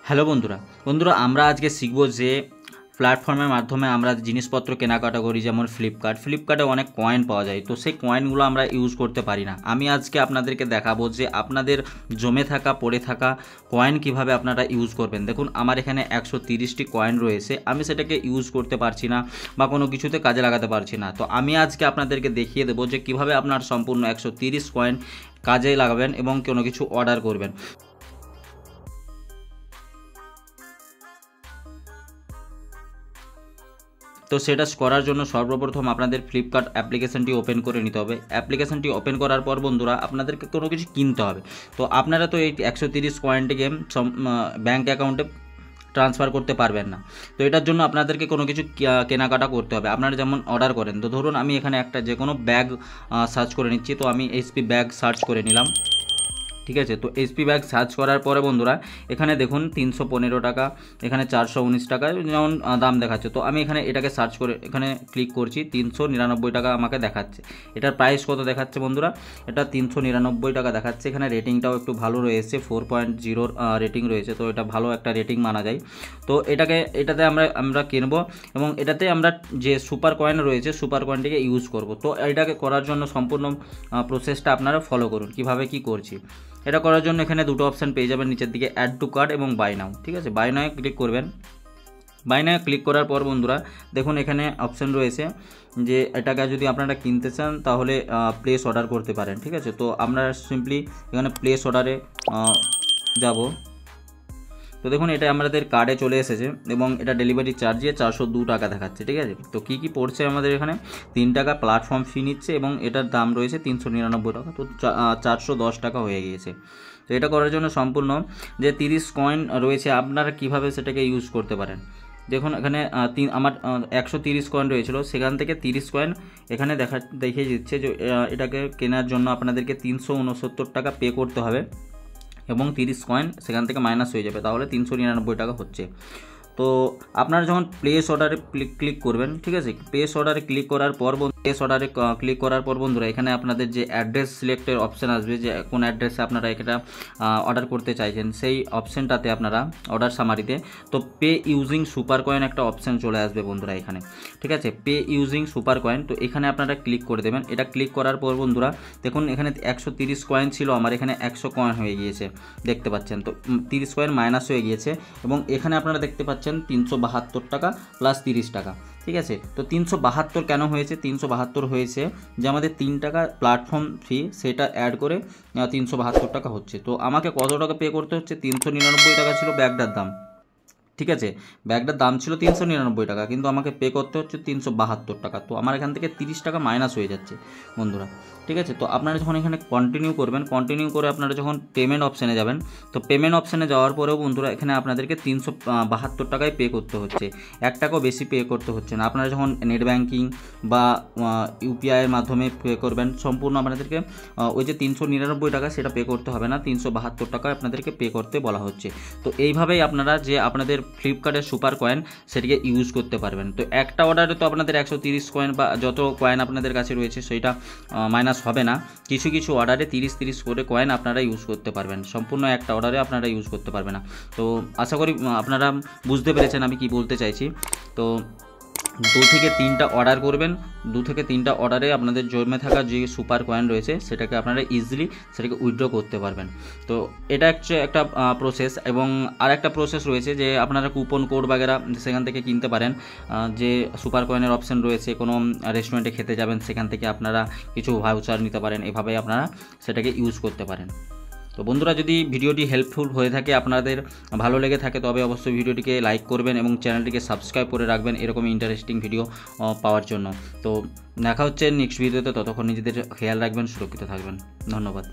Hello বন্ধুরা বন্ধুরা আমরা আজকে শিখব যে প্ল্যাটফর্মের মাধ্যমে আমরা জিনিসপত্র কেনাকাটা করি, যেমন ফ্লিপকার্টে অনেক কয়েন পাওয়া যায়। তো সেই কয়েনগুলো আমরা ইউজ করতে পারি না। আমি আজকে আপনাদেরকে দেখাবো যে আপনাদের জমে থাকা পড়ে থাকা কয়েন কিভাবে আপনারা ইউজ করবেন। দেখুন আমার এখানে 130টি কয়েন রয়েছে, আমি সেটাকে ইউজ করতে পারছি না বা কোনো কিছুতে কাজে লাগাতে পারছি না। তো আমি আজকে আপনাদেরকে দেখিয়ে দেবো যে কিভাবে আপনার সম্পূর্ণ 130 কয়েন কাজে লাগাবেন এবং কোনো কিছু অর্ডার করবেন। তো সেটা করার জন্য সর্বপ্রথম আপনাদের ফ্লিপকার্ট অ্যাপ্লিকেশনটি ওপেন করে নিতে হবে। অ্যাপ্লিকেশনটি ওপেন করার পর বন্ধুরা আপনাদেরকে কোনো কিছু কিনতে হবে। তো আপনারা তো এই 130 কয়েনটিকে ব্যাঙ্ক অ্যাকাউন্টে ট্রান্সফার করতে পারবেন না। তো এটার জন্য আপনাদেরকে কোনো কিছু কেনাকাটা করতে হবে। আপনারা যেমন অর্ডার করেন, তো ধরুন আমি এখানে একটা যে কোনো ব্যাগ সার্চ করে নিচ্ছি। তো আমি এইচপি ব্যাগ সার্চ করে নিলাম, ঠিক আছে। তো এইচপি ব্যাগ সার্চ করার পরে বন্ধুরা এখানে দেখুন 315 টাকা, এখানে 419 টাকা যেমন দাম দেখাচ্ছে। তো আমি এখানে এটাকে সার্চ করে এখানে ক্লিক করছি, 399 টাকা আমাকে দেখাচ্ছে। এটার প্রাইস কত দেখাচ্ছে বন্ধুরা? এটা 399 টাকা দেখাচ্ছে। এখানে রেটিংটাও একটু ভালো রয়েছে, 4.0 রেটিং রয়েছে। তো এটা ভালো একটা রেটিং মানা যায়। তো এটাতে আমরা কিনবো এবং এটাতে আমরা যে সুপার কয়েন রয়েছে সুপার কয়েনটিকে ইউজ করব। তো এটাকে করার জন্য সম্পূর্ণ প্রসেসটা আপনারা ফলো করুন কিভাবে কি করছি। এটা করার জন্য এখানে দুটো অপশান পেয়ে যাবেন নিচের দিকে, অ্যাড টু কার্ট এবং বাই নাও, ঠিক আছে। বাই নাও ক্লিক করবেন। বাই নাও ক্লিক করার পর বন্ধুরা দেখুন এখানে অপশান রয়েছে যে এটাকে যদি আপনারা কিনতে চান তাহলে প্লেস অর্ডার করতে পারেন, ঠিক আছে। তো আমরা সিম্পলি এখানে প্লেস অর্ডারে যাব। তো দেখুন এটা আমাদের কার্ডে চলে এসেছে এবং এটা ডেলিভারি চার্জে 402 টাকা দেখাচ্ছে, ঠিক আছে। তো কী কী পড়ছে আমাদের এখানে 3 টাকা প্ল্যাটফর্ম ফি নিচ্ছে এবং এটার দাম রয়েছে 399 টাকা। তো 410 টাকা হয়ে গিয়েছে। তো এটা করার জন্য সম্পূর্ণ যে 30 কয়েন রয়েছে আপনারা কিভাবে সেটাকে ইউজ করতে পারেন। দেখুন এখানে আমার 130 কয়েন রয়েছিল, সেখান থেকে 30 কয়েন এখানে দেখিয়ে দিচ্ছে যে এটাকে কেনার জন্য আপনাদেরকে 369 টাকা পে করতে হবে এবং 30 কয়েন সেখান থেকে মাইনাস হয়ে যাবে, তাহলে 399 টাকা হচ্ছে। তো আপনারা যখন প্লেস অর্ডারে ক্লিক করবেন, ঠিক আছে, প্লেস অর্ডারে ক্লিক করার পর বন্ধুরা এখানে আপনাদের যে অ্যাড্রেস সিলেক্টের অপশান আসবে, যে কোন অ্যাড্রেসে আপনারা এটা অর্ডার করতে চাইছেন সেই অপশানটাতে আপনারা অর্ডার সামারিতে তো পে ইউজিং সুপার কয়েন একটা অপশান চলে আসবে বন্ধুরা এখানে, ঠিক আছে, পে ইউজিং সুপার কয়েন। তো এখানে আপনারা ক্লিক করে দেবেন। এটা ক্লিক করার পর বন্ধুরা দেখুন এখানে 130 কয়েন ছিল, আমার এখানে 100 কয়েন হয়ে গিয়েছে, দেখতে পাচ্ছেন। তো 30 কয়েন মাইনাস হয়ে গিয়েছে এবং এখানে আপনারা দেখতে পাচ্ছেন 372 টাকা প্লাস 30 টাকা, ঠিক আছে। তো 372 কেন হয়েছে? 372 হয়েছে যে আমাদের 3 টাকা প্ল্যাটফর্ম ফি সেটা অ্যাড করে 372 টাকা হচ্ছে। তো আমাকে কত টাকা পে করতে হচ্ছে? 399 টাকা ছিল ব্যাগটার দাম, ঠিক আছে। ব্যাগটার দাম ছিল 399 টাকা, কিন্তু আমাকে পে করতে হচ্ছে 372 টাকা। তো আমার এখান থেকে 30 টাকা মাইনাস হয়ে যাচ্ছে বন্ধুরা, ঠিক আছে। তো আপনারা যখন এখানে কন্টিনিউ করবেন, কন্টিনিউ করে আপনারা যখন পেমেন্ট অপশানে যাবেন, তো পেমেন্ট অপশানে যাওয়ার পরেও বন্ধুরা এখানে আপনাদেরকে 372 টাকায় পে করতে হচ্ছে, 1 টাকাও বেশি পে করতে হচ্ছে না। আপনারা যখন নেট ব্যাঙ্কিং বা ইউপিআইয়ের মাধ্যমে পে করবেন সম্পূর্ণ আপনাদেরকে ওই যে 399 টাকা সেটা পে করতে হবে না, 372 টাকা আপনাদেরকে পে করতে বলা হচ্ছে। তো এইভাবেই আপনারা যে আপনাদের ফ্লিপকার্টের সুপার কয়েন সেটিকে ইউজ করতে পারবেন। তো একটা অর্ডারে তো আপনাদের 130 কয়েন বা যত কয়েন আপনাদের কাছে রয়েছে সেইটা মাইনাস হবে না। কিছু কিছু অর্ডারে 30 করে কয়েন আপনারা ইউজ করতে পারবেন, সম্পূর্ণ একটা অর্ডারে আপনারা ইউজ করতে পারবেন না। তো আশা করি আপনারা বুঝতে পেরেছেন আমি কি বলতে চাইছি। তো 2 থেকে 3টা অর্ডার করবেন, 2 থেকে 3টা অর্ডারে আপনাদের জমে থাকা যে সুপার কয়েন রয়েছে সেটাকে আপনারা ইজিলি সেটাকে উইথড্র করতে পারবেন। তো এটা একটা প্রসেস এবং আর একটা প্রসেস রয়েছে যে আপনারা কুপন কোড বাগেরা সেখান থেকে কিনতে পারেন। যে সুপার কয়েনের অপশান রয়েছে, কোনো রেস্টুরেন্টে খেতে যাবেন সেখান থেকে আপনারা কিছু ভাউচার নিতে পারেন, এভাবে আপনারা সেটাকে ইউজ করতে পারেন। তো বন্ধুরা যদি ভিডিওটি হেল্পফুল হয়ে থাকে, আপনাদের ভালো লেগে থাকে, তবে অবশ্যই ভিডিওটিকে লাইক করবেন এবং চ্যানেলটিকে সাবস্ক্রাইব করে রাখবেন এরকম ইন্টারেস্টিং ভিডিও পাওয়ার জন্য। তো দেখা হচ্ছে নেক্সট ভিডিওতে, ততক্ষণ নিজেদের খেয়াল রাখবেন, সুরক্ষিত থাকবেন। ধন্যবাদ।